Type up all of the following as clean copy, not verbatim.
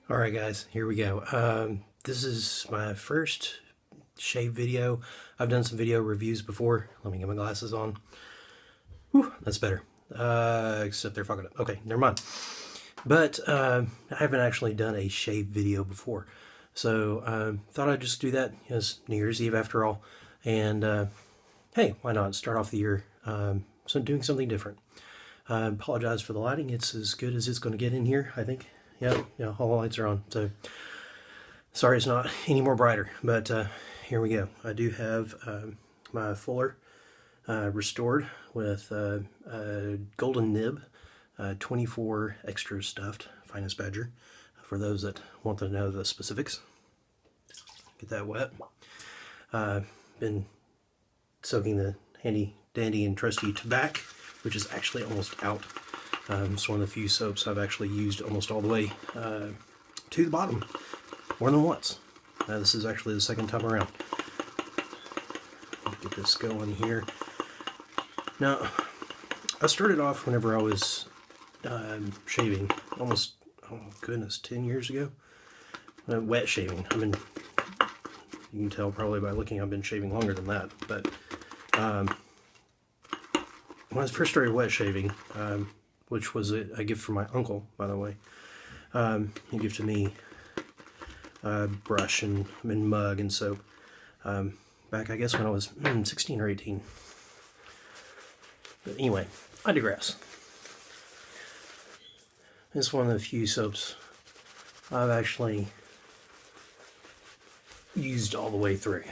Alright guys, here we go. This is my first shave video. I've done some video reviews before. Let me get my glasses on. Whew, that's better. Except they're fucking up. Okay, never mind. But I haven't actually done a shave video before. So thought I'd just do that. It's New Year's Eve after all. And hey, why not start off the year doing something different. I apologize for the lighting. It's as good as it's going to get in here, I think. Yeah, all the lights are on, so sorry it's not any more brighter, but here we go. I do have my Fuller restored with a golden nib, 24 extra stuffed Finest Badger, for those that want to know the specifics. Get that wet. Been soaking the handy dandy and trusty tobacco, which is actually almost out. It's one of the few soaps I've actually used almost all the way to the bottom, more than once. This is actually the second time around. Get this going here. Now, I started off whenever I was shaving, almost, oh goodness, 10 years ago. Wet shaving. You can tell probably by looking, I've been shaving longer than that. But when I first started wet shaving, which was a gift from my uncle, by the way. He gifted me a brush and mug and soap back, I guess, when I was 16 or 18. But anyway, I digress. It's one of the few soaps I've actually used all the way through.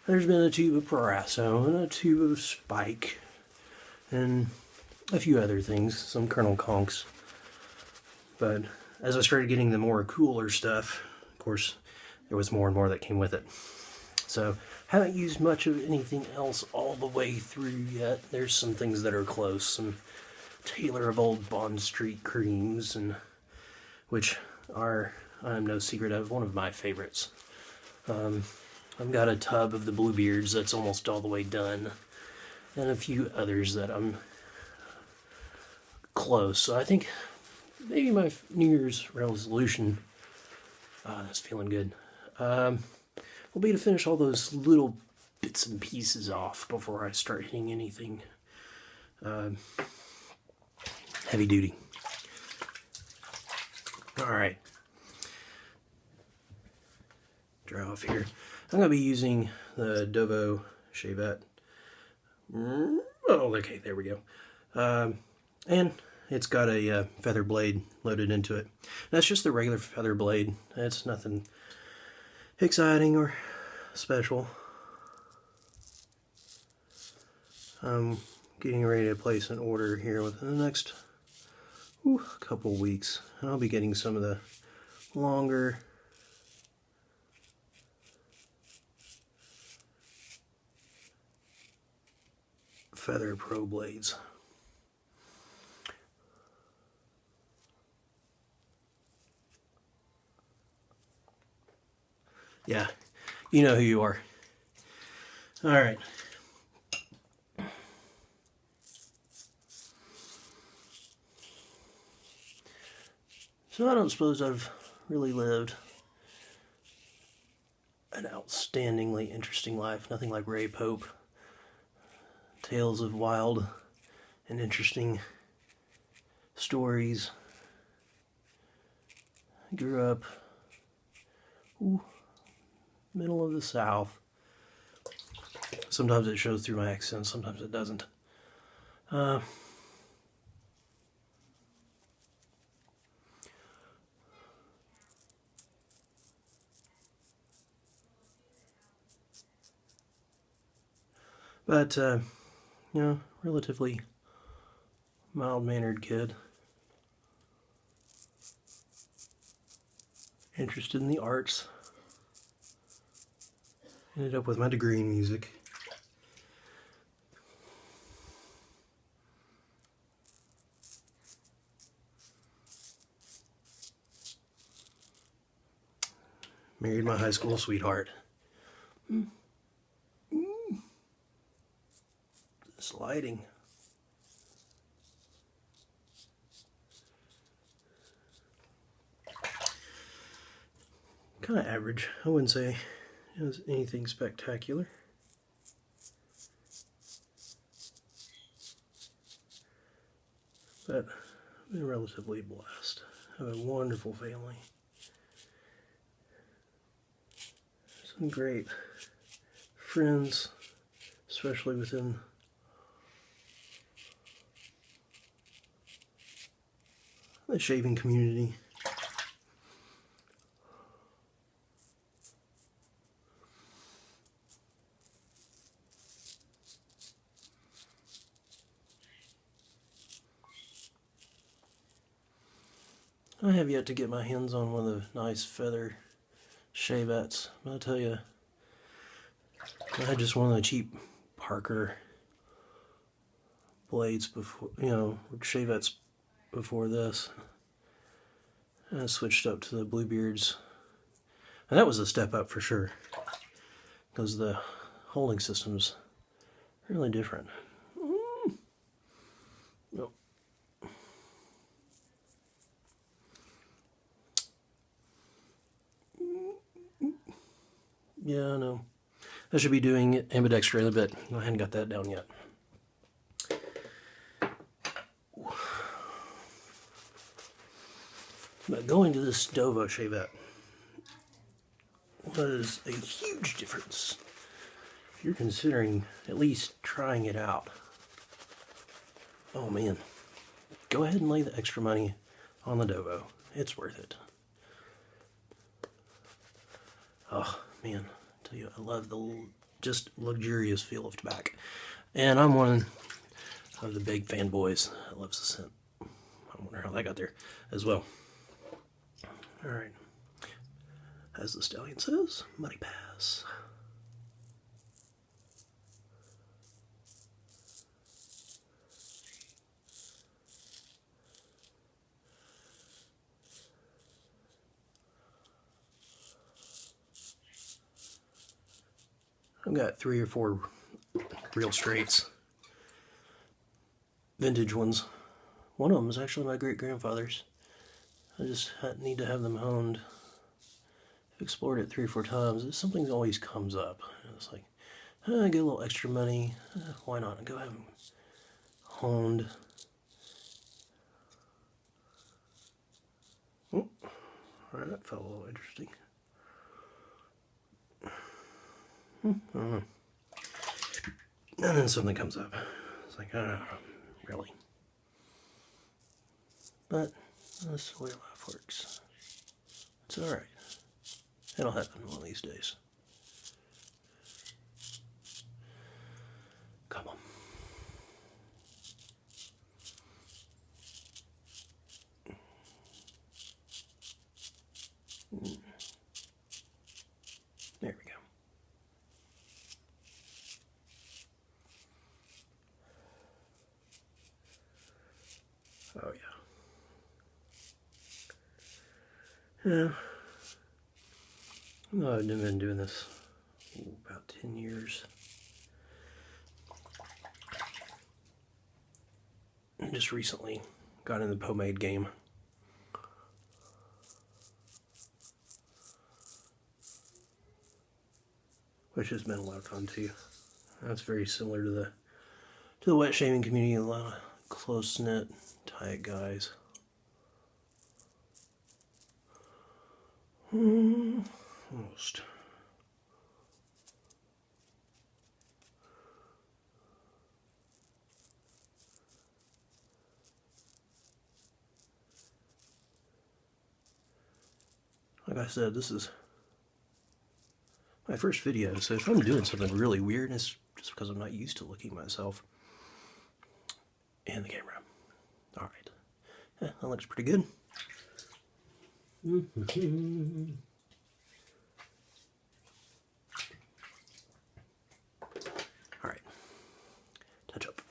There's been a tube of Proraso and a tube of Spike and a few other things, some Colonel Conks. But as I started getting the more cooler stuff, of course, there was more and more that came with it. So, haven't used much of anything else all the way through yet. There's some things that are close, some Taylor of Old Bond Street creams, and which are, I'm no secret of, one of my favorites. I've got a tub of the Bluebeards that's almost all the way done, and a few others that I'm close. So I think maybe my New Year's resolution, that's feeling good, will be to finish all those little bits and pieces off before I start hitting anything heavy duty. Alright. Dry off here. I'm going to be using the Dovo Shavette. Oh, okay, there we go. And it's got a feather blade loaded into it. That's just the regular feather blade. It's nothing exciting or special. I'm getting ready to place an order here within the next couple weeks. And I'll be getting some of the longer Feather Pro blades. Yeah, you know who you are. Alright. So I don't suppose I've really lived an outstandingly interesting life. Nothing like Ray Pope. Tales of wild and interesting stories. I grew up middle of the South. Sometimes it shows through my accent, sometimes it doesn't. But, relatively mild-mannered kid. Interested in the arts. Ended up with my degree in music. Married my high school sweetheart. This lighting. kind of average. I wouldn't say it was anything spectacular. But I've been relatively blessed. I have a wonderful family. Some great friends, especially within the shaving community. I have yet to get my hands on one of the nice feather shavettes. I'll tell you, I had just one of the cheap Parker blades before, shavettes before this. And I switched up to the Bluebeards. And that was a step up for sure, because the holding system's really different. Nope. Yeah, I know. I should be doing ambidextrous, but I hadn't got that down yet. But going to this Dovo shavette was a huge difference. If you're considering at least trying it out, oh man, go ahead and lay the extra money on the Dovo. It's worth it. Oh man, I tell you, I love the just luxurious feel of tobacco. And I'm one of the big fanboys that loves the scent. I wonder how that got there as well. Alright. As the stallion says, Money Pass. I've got 3 or 4 real straights. Vintage ones. One of them is actually my great-grandfather's. I just need to have them honed. I've explored it 3 or 4 times. Something always comes up. It's like, I get a little extra money. Why not? Go have them honed. Oh, alright, that felt a little interesting. I don't know. And then something comes up. It's like, really? But that's the way life works. It's alright. It'll happen one of these days. Come on. There we go. Oh yeah. Yeah. No, I've been doing this about 10 years. I just recently got in the pomade game. Which has been a lot of fun too. That's very similar to the wet shaving community, a lot of close-knit, tight guys. Almost. Like I said, this is my first video, so if I'm doing something really weird, it's just because I'm not used to looking at myself in the camera. Alright. Yeah, that looks pretty good. Alright. Touch up.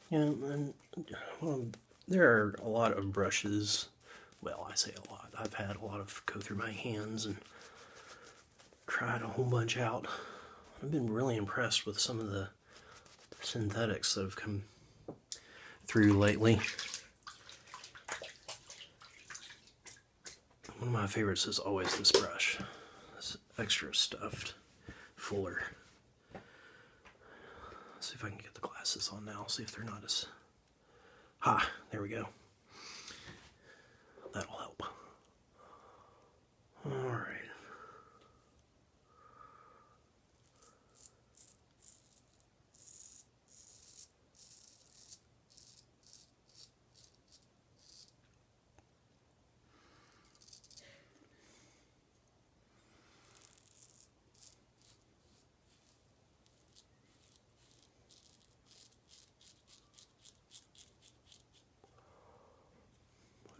Yeah, and well, there are a lot of brushes. Well, I say a lot. I've had a lot of go through my hands and tried a whole bunch out. I've been really impressed with some of the synthetics that have come through lately. One of my favorites is always this brush. This extra stuffed Fuller. Let's see if I can get the glasses on now, see if they're not as... Ha! There we go. That'll help. Alright.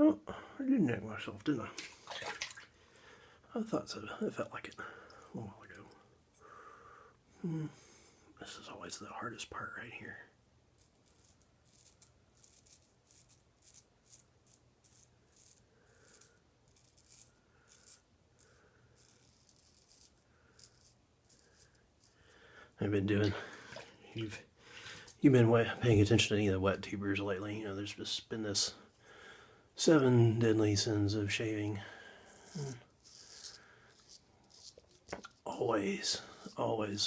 Oh, I did neck myself, didn't I? I thought so. It felt like it a while ago. This is always the hardest part right here. I've been doing. You've been paying attention to any of the wet tubers lately. You know, there's just been this 7 deadly sins of shaving. Always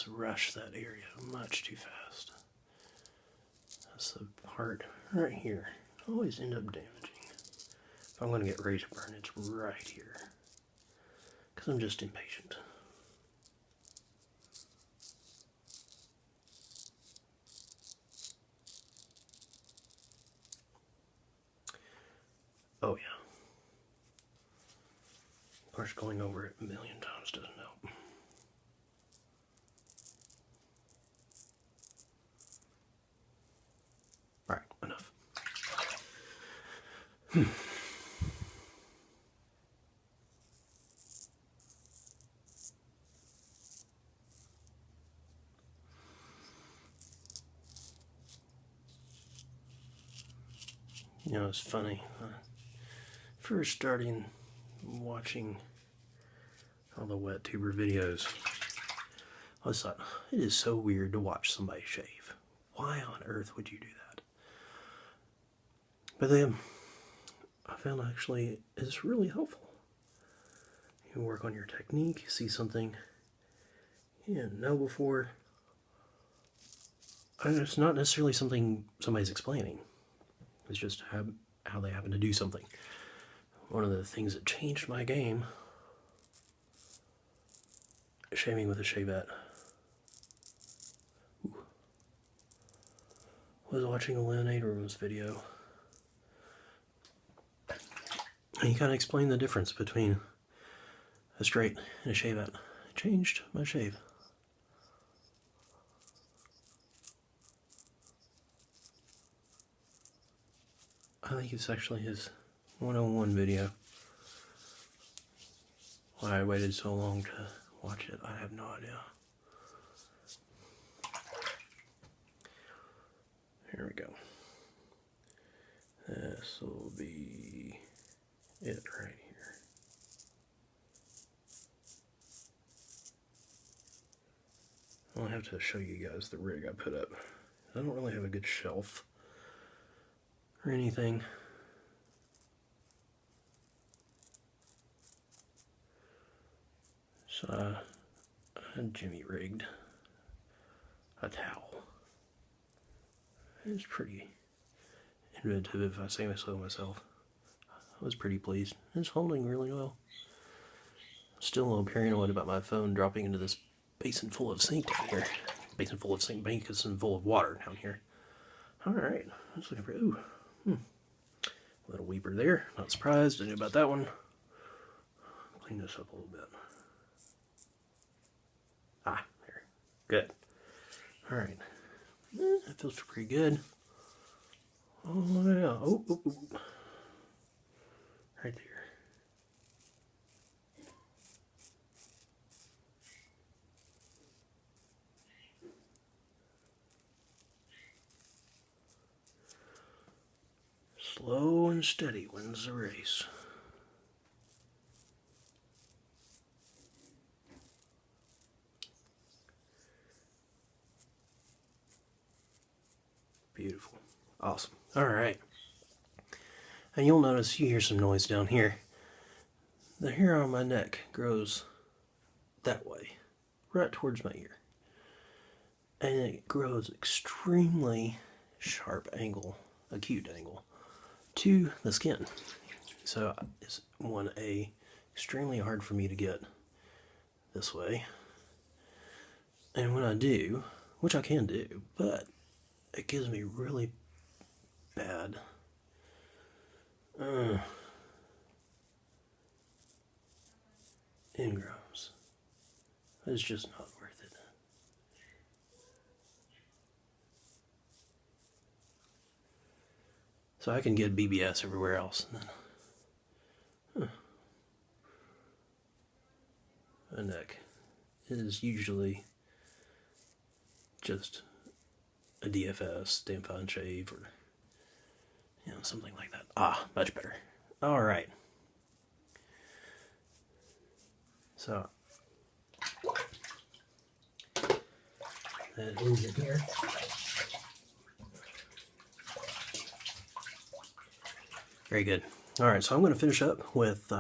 rush that area much too fast. That's the part right here. Always end up damaging. If I'm going to get ready to burn, it's right here. Because I'm just impatient. Oh yeah. Of course, going over it a million times doesn't help. Alright, enough. You know, it's funny. First starting watching all the wet tuber videos, I was thought, it is so weird to watch somebody shave. Why on earth would you do that? But then I found actually it's really helpful. You work on your technique, you see something you didn't know before. And it's not necessarily something somebody's explaining. It's just how they happen to do something. One of the things that changed my game, shaving with a shavette, was watching a Lynn Abrams video. And he kind of explained the difference between a straight and a shavette. It changed my shave. I think it's actually his 101 video. Why I waited so long to watch it, I have no idea. Here we go. This will be it right here. I'll have to show you guys the rig I put up. I don't really have a good shelf or anything. So I had Jimmy rigged a towel. It's pretty inventive, if I say so myself. I was pretty pleased. It's holding really well. Still a little paranoid about my phone dropping into this basin full of sink down here. Basin full of sink, basin full of water down here. Alright, I was looking for, ooh. Little weeper there, not surprised, I knew about that one. Clean this up a little bit. Ah, there, good. Alright, that feels pretty good. Oh yeah, oh. Right there. Slow and steady wins the race. Beautiful. Awesome. All right. And you'll notice you hear some noise down here. The hair on my neck grows that way, right towards my ear. And it grows extremely sharp angle, acute angle, to the skin. So it's extremely hard for me to get this way. And when I do, which I can do, but it gives me really bad ingrowns. It's just not worth it. So I can get BBS everywhere else. And then, my neck is usually just a DFS, damn fine shave, or something like that. Ah, much better. All right. So that is it here. Very good. All right, so I'm going to finish up with